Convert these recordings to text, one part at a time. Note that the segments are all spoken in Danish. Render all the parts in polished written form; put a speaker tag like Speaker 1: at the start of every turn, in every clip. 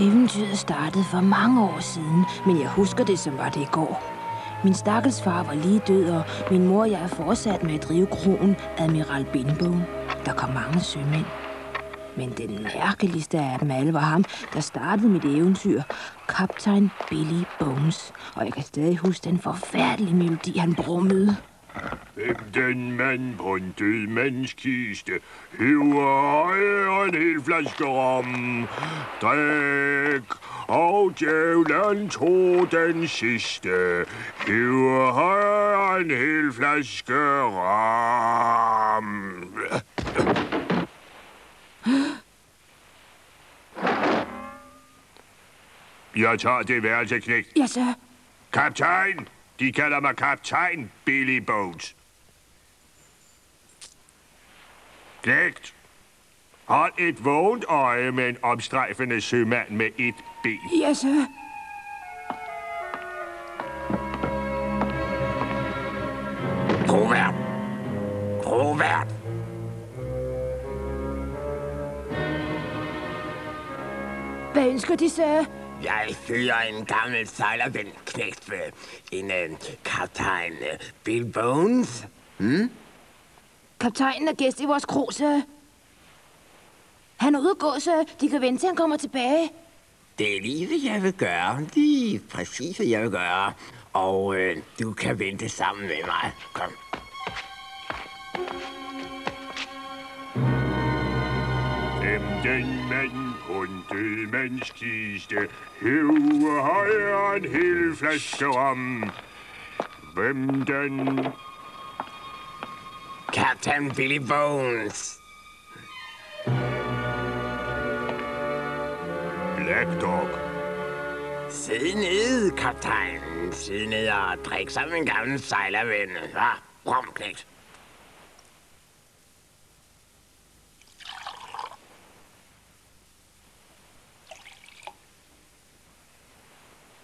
Speaker 1: Eventyret startede for mange år siden, men jeg husker det, som var det i går. Min stakkels far var lige død, og min mor og jeg er fortsat med at drive kroen Admiral Bindbone. Der kom mange sømænd. Men den mærkeligste af dem alle var ham, der startede mit eventyr, kaptajn Billy Bones. Og jeg kan stadig huske den forfærdelige melodi, han brummede.
Speaker 2: Den mand på en død mands kiste hiver en hel flaske rom. Drik, og djævlen tog den sidste. Hiver en hel flaske rom. Jeg tager det værelse, knægt.
Speaker 1: Ja, sir.
Speaker 2: Kaptajn! De kalder mig kaptajn Billy Bones. Knægt! Hold et vågent øje med en omstrejfende sømand med et ben.
Speaker 1: Ja, sir.
Speaker 2: Krovært! Krovært!
Speaker 1: Hvad ønsker de, sir?
Speaker 3: Jeg fører en gammel sejlerven, knægt, en kaptajn Bill Bones.
Speaker 1: Kaptajnen er gæst i vores kro, sir. Han er ude at gå, sir. De kan vente til, han kommer tilbage.
Speaker 3: Det er lige, hvad jeg vil gøre. Lige præcis, hvad jeg vil gøre. Og du kan vente sammen med mig. Kom.
Speaker 2: Den mand på en død mands kiste hiver højere en hel flaske rom. Hvem den?
Speaker 3: Captain Billy Bones.
Speaker 2: Black Dog.
Speaker 3: Sid ned, kaptajn. Sid ned og drik sammen en gammel sejlerven. Rom, knægt.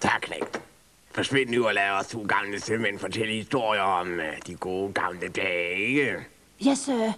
Speaker 3: Tak, knægt. Forsvind nu og lad os to gamle sømænd fortælle historier om de gode gamle dage, ikke?
Speaker 1: Ja, sir.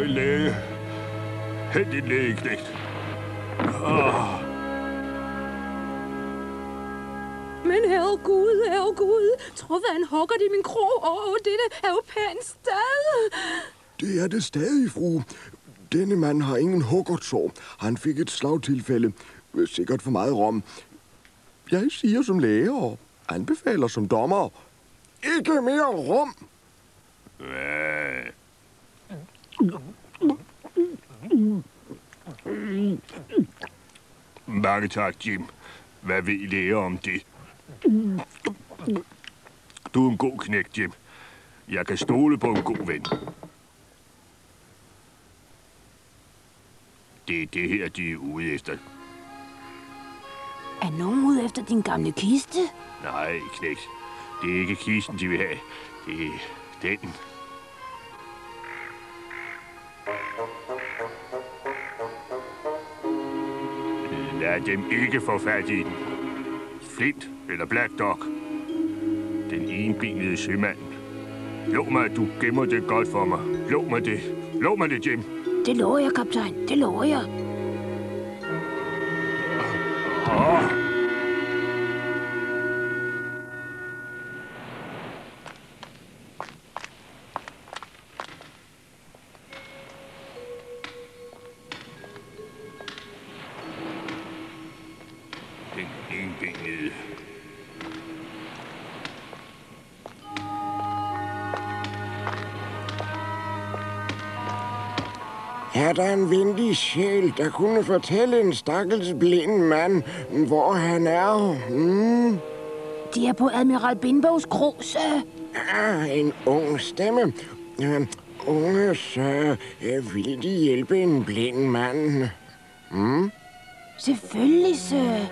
Speaker 2: Læge. Hent din lægeknægt.
Speaker 1: Men herregud, tror hvad han hugger det i min krog. Dette er jo pænt sted.
Speaker 4: Det er det stadig, fru. Denne mand har ingen huggertsår. Han fik et slagtilfælde. Sikkert for meget rom. Jeg siger som læge og anbefaler som dommer. Ikke mere rom.
Speaker 2: Mange tak, Jim. Hvad ved læger om det? Du er en god knægt, Jim. Jeg kan stole på en god ven. Det er det her, de er ude efter.
Speaker 1: Er nogen ude efter din gamle kiste?
Speaker 2: Nej, knægt. Det er ikke kisten, de vil have. Det er den. Lad dem ikke få fat i den. Flint eller Black Dog. Den enbenede sømand. Lov mig, at du gemmer det godt for mig. Lov mig det. Lov mig det, Jim.
Speaker 1: Det lover jeg, kaptajn. Det lover jeg.
Speaker 2: Den enbenede.
Speaker 3: Er der en venlig sjæl, der kunne fortælle en stakkels blind mand, hvor han er?
Speaker 1: De er på Admiral Bindbogs kro, sir.
Speaker 3: En ung stemme. Unge sir, vil de hjælpe en blind mand?
Speaker 1: Selvfølgelig, sir.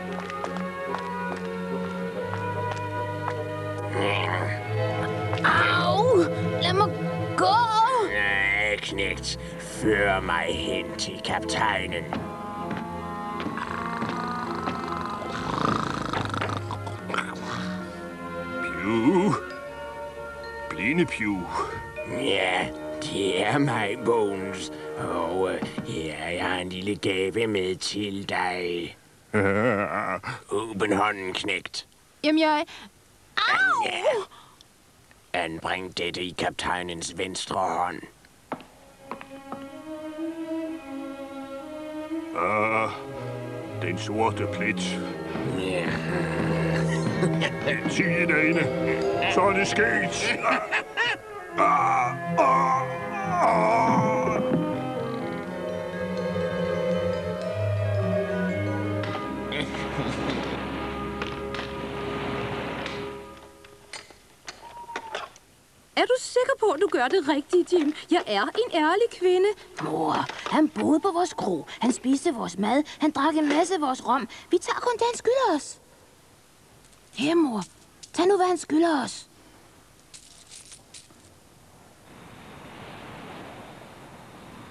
Speaker 1: Au! Lad mig gå!
Speaker 3: Nej, knægt. Før mig hen til kaptajnen.
Speaker 2: Pew. Blinde Pew.
Speaker 3: Ja, det er mig, Bones. Og her jeg har en lille gave med til dig. Åbn hånden, knægt.
Speaker 1: Jamen, jeg... Au!
Speaker 3: Ja. Anbring dette i kaptajnens venstre hånd.
Speaker 2: Den sorte plet.
Speaker 3: Ja.
Speaker 2: Tiden derinde. Så er det sket.
Speaker 5: Er du sikker på, at du gør det rigtigt, Jim? Jeg er en ærlig kvinde.
Speaker 1: Mor, han boede på vores kro. Han spiste vores mad. Han drak en masse af vores rom. Vi tager kun det, han skylder os. Her, mor. Tag nu, hvad han skylder os.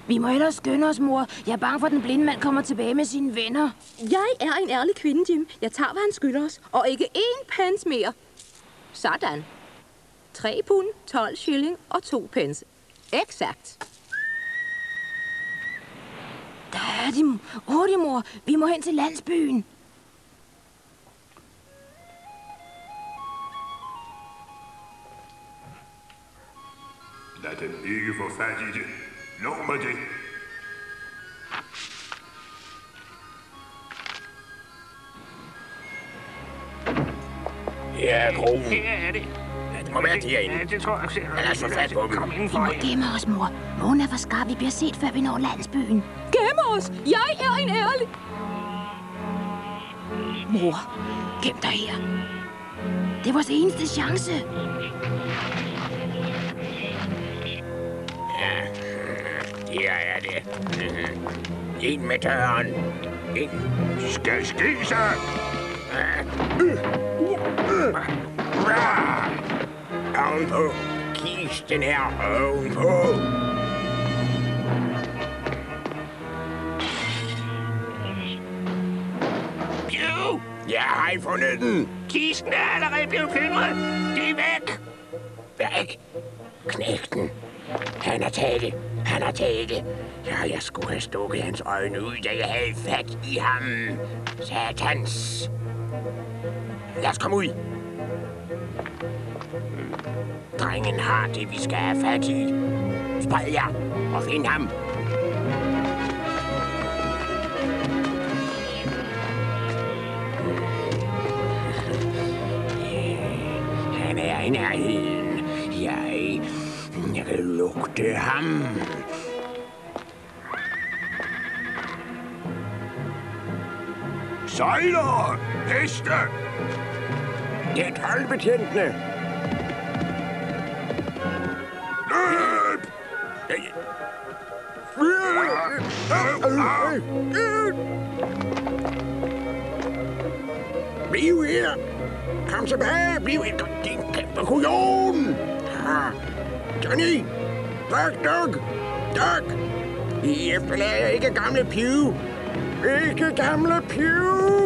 Speaker 1: Vi må ellers skynde os, mor. Jeg er bange for, at den blinde mand kommer tilbage med sine venner.
Speaker 5: Jeg er en ærlig kvinde, Jim. Jeg tager, hvad han skylder os. Og ikke én pence mere. Sådan. 3 pund, 12 shilling og 2 pence. Exakt.
Speaker 1: Der er de. Hurtigt, mor. Vi må hen til landsbyen.
Speaker 2: Lad dem ikke få fat i det. Lov mig det.
Speaker 3: Ja, krogen.
Speaker 2: Her er det.
Speaker 3: Det må være derinde.
Speaker 2: Ja, det tror jeg selv.
Speaker 3: Lad os få fat på dem.
Speaker 2: Kom
Speaker 1: Vi
Speaker 2: indenfor.
Speaker 1: må gemme os, mor. Månen er for skarp. Vi bliver set, før vi når landsbyen.
Speaker 5: Gem os! Jeg er en ærlig...
Speaker 1: Mor, gem dig her. Det er vores eneste chance.
Speaker 3: Her er det. Ind med døren. Ind.
Speaker 2: Skal ske sig.
Speaker 3: Ovenpå. Kisten er ovenpå.
Speaker 2: Pew!
Speaker 3: Jeg har fundet den.
Speaker 2: Kisten er allerede blevet plyndret. Det er væk.
Speaker 3: Væk. Knægten. Han har taget det. Han har taget det. Ja, jeg skulle have stukket hans øjne ud, da jeg havde fat i ham. Satans. Lad os komme ud. Drengen har det, vi skal have fat i. Spred jer og find ham. Han er i nærheden. Jeg kan lugte ham.
Speaker 2: Sejlere! Heste!
Speaker 3: Det er toldbetjentene.
Speaker 2: Løb!
Speaker 3: Bliv her. Kom tilbage. Bliv her. Din kæmpe kujon. Johnny. Doc. I efterlader ikke gamle Pew. Ikke gamle Pew.